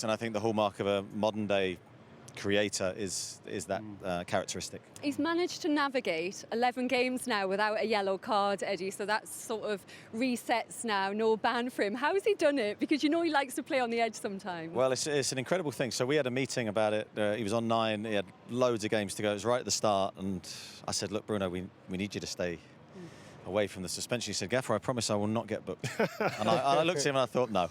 And I think the hallmark of a modern-day creator is that characteristic. He's managed to navigate 11 games now without a yellow card, Eddie, so that's sort of resets now, no ban for him. How has he done it? Because you know he likes to play on the edge sometimes. Well, it's an incredible thing. So we had a meeting about it. He was on 9, he had loads of games to go. It was right at the start, and I said, look, Bruno, we need you to stay away from the suspension. He said, Gaffer, I promise I will not get booked. And I looked at him and I thought, no.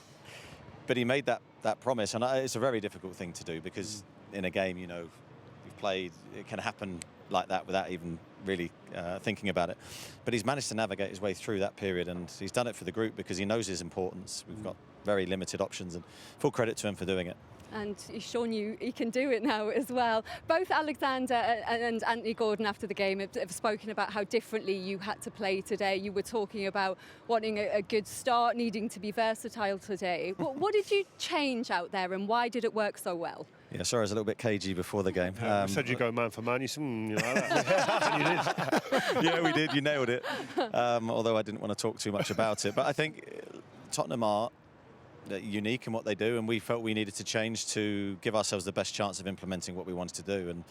But he made that promise, and it's a very difficult thing to do because in a game, you know, you've played, it can happen like that without even really thinking about it. But he's managed to navigate his way through that period, and he's done it for the group because he knows his importance. We've got very limited options, and full credit to him for doing it. And he's shown you he can do it now as well. Both Alexander and Anthony Gordon after the game have spoken about how differently you had to play today. You were talking about wanting a good start, needing to be versatile today. What did you change out there, and why did it work so well? Yeah, sorry, I was a little bit cagey before the game. You said you'd go man for man. You said, you like that. And you did. Yeah, we did. You nailed it. Although I didn't want to talk too much about it. But I think Tottenham are unique in what they do, and we felt we needed to change to give ourselves the best chance of implementing what we wanted to do. And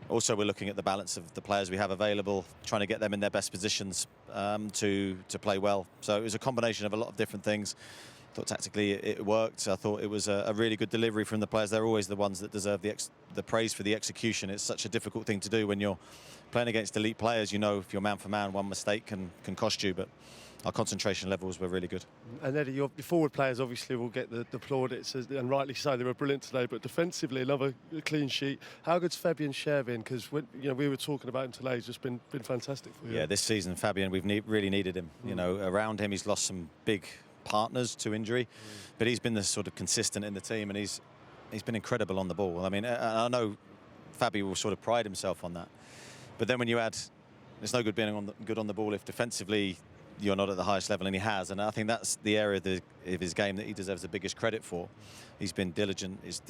also we're looking at the balance of the players we have available, trying to get them in their best positions to play well. So it was a combination of a lot of different things. I thought tactically it worked. I thought it was a really good delivery from the players. They're always the ones that deserve the praise for the execution. It's such a difficult thing to do when you're playing against elite players. You know, if you're man for man, one mistake can cost you, but our concentration levels were really good. And Eddie, your forward players obviously will get the plaudits, and rightly so. They were brilliant today, but defensively, another clean sheet. How good's Fabian Schär been? Because we were talking about him today. He's just been fantastic for you. Yeah, this season, Fabian, we've really needed him. You know, around him, he's lost some big partners to injury, but he's been the sort of consistent in the team, and he's been incredible on the ball. I mean, I know Fabi will sort of pride himself on that, but then when you add, it's no good being good on the ball if defensively you're not at the highest level, and he has. And I think that's the area of his game that he deserves the biggest credit for. He's been diligent, his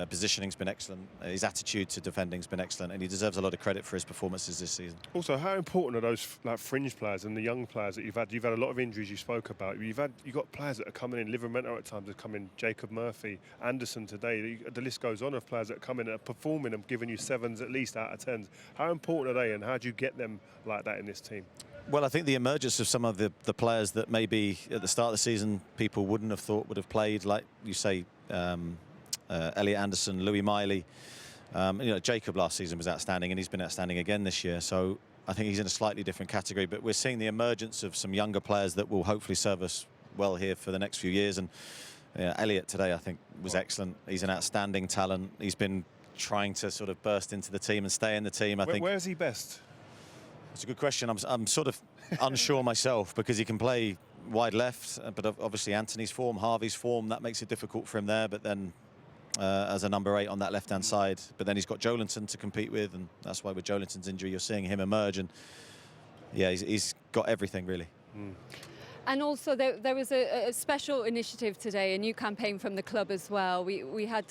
positioning's been excellent, his attitude to defending's been excellent, and he deserves a lot of credit for his performances this season. Also, how important are those fringe players and the young players that you've had? You've had a lot of injuries you spoke about. You've got players that are coming in, Livramento at times have come in, Jacob Murphy, Anderson today. The list goes on of players that are coming and are performing and giving you 7s at least out of 10s. How important are they, and how do you get them like that in this team? Well, I think the emergence of some of the players that maybe at the start of the season people wouldn't have thought would have played, like you say, Elliot Anderson, Louis Miley. Jacob last season was outstanding, and he's been outstanding again this year. So I think he's in a slightly different category. But we're seeing the emergence of some younger players that will hopefully serve us well here for the next few years. And Elliot today, I think, was excellent. He's an outstanding talent. He's been trying to sort of burst into the team and stay in the team. I think. Where is he best? It's a good question. I'm sort of unsure myself because he can play wide left, but obviously Anthony's form, Harvey's form, that makes it difficult for him there. But then as a number 8 on that left-hand side, but then he's got Joelinton to compete with, and that's why with Joelinton's injury you're seeing him emerge. And yeah, he's got everything really. And also there was a special initiative today, a new campaign from the club as well. We had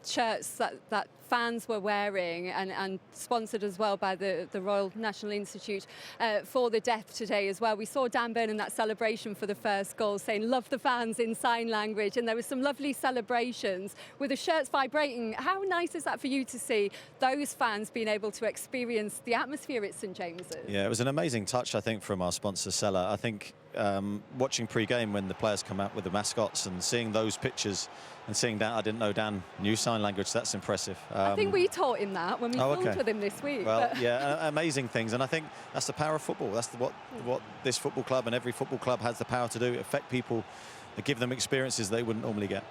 shirts that fans were wearing and sponsored as well by the Royal National Institute for the deaf today as well. We saw Dan Burn in that celebration for the first goal saying love the fans in sign language, and there was some lovely celebrations with the shirts vibrating. How nice is that for you to see those fans being able to experience the atmosphere at St James's? Yeah, it was an amazing touch, I think, from our sponsor Seller. I think watching pre-game when the players come out with the mascots and seeing those pictures and seeing Dan, I didn't know Dan knew sign language. That's impressive. I think we taught him that when we filmed with him this week. Well, yeah, amazing things, and I think that's the power of football. That's what this football club and every football club has the power to do: affect people, give them experiences they wouldn't normally get.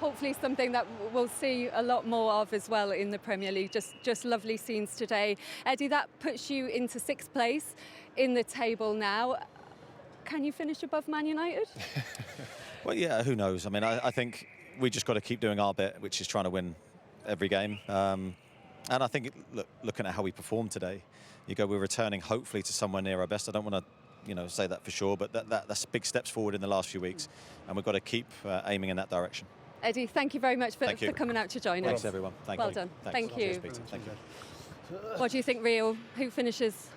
Hopefully something that we'll see a lot more of as well in the Premier League. Just lovely scenes today. Eddie, that puts you into 6th place in the table now. Can you finish above Man United? Well, yeah, who knows? I mean, I think we just got to keep doing our bit, which is trying to win every game. And I think, looking at how we performed today, we're returning hopefully to somewhere near our best. I don't want to, say that for sure, but that's big steps forward in the last few weeks, and we've got to keep aiming in that direction. Eddie, thank you very much for coming out to join us. Thanks, everyone. Well done. Thank you. Thank you. What do you think, Rio? Who finishes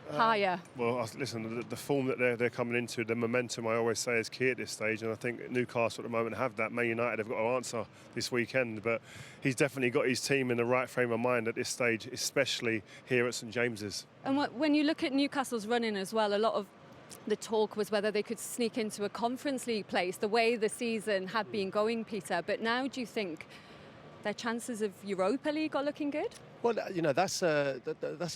higher? Well, listen, the form that they're coming into, the momentum, I always say, is key at this stage. And I think Newcastle at the moment have that. Man United have got to answer this weekend. But he's definitely got his team in the right frame of mind at this stage, especially here at St James's. And when you look at Newcastle's running as well, a lot of the talk was whether they could sneak into a Conference League place, the way the season had been going, Peter. But now do you think their chances of Europa League are looking good? Well, you know, that's a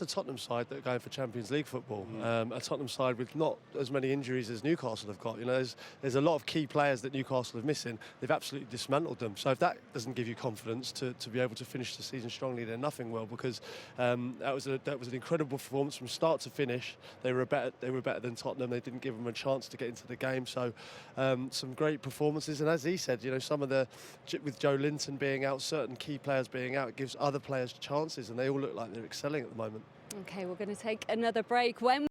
Tottenham side that are going for Champions League football. A Tottenham side with not as many injuries as Newcastle have got. You know, there's a lot of key players that Newcastle are missing. They've absolutely dismantled them. So if that doesn't give you confidence to be able to finish the season strongly, then nothing will. Because that was an incredible performance from start to finish. They were better than Tottenham. They didn't give them a chance to get into the game. So some great performances. And as he said, you know, some of with Joe Linton being out, certain key players being out, it gives other players chances. And they all look like they're excelling at the moment. Okay, we're going to take another break. When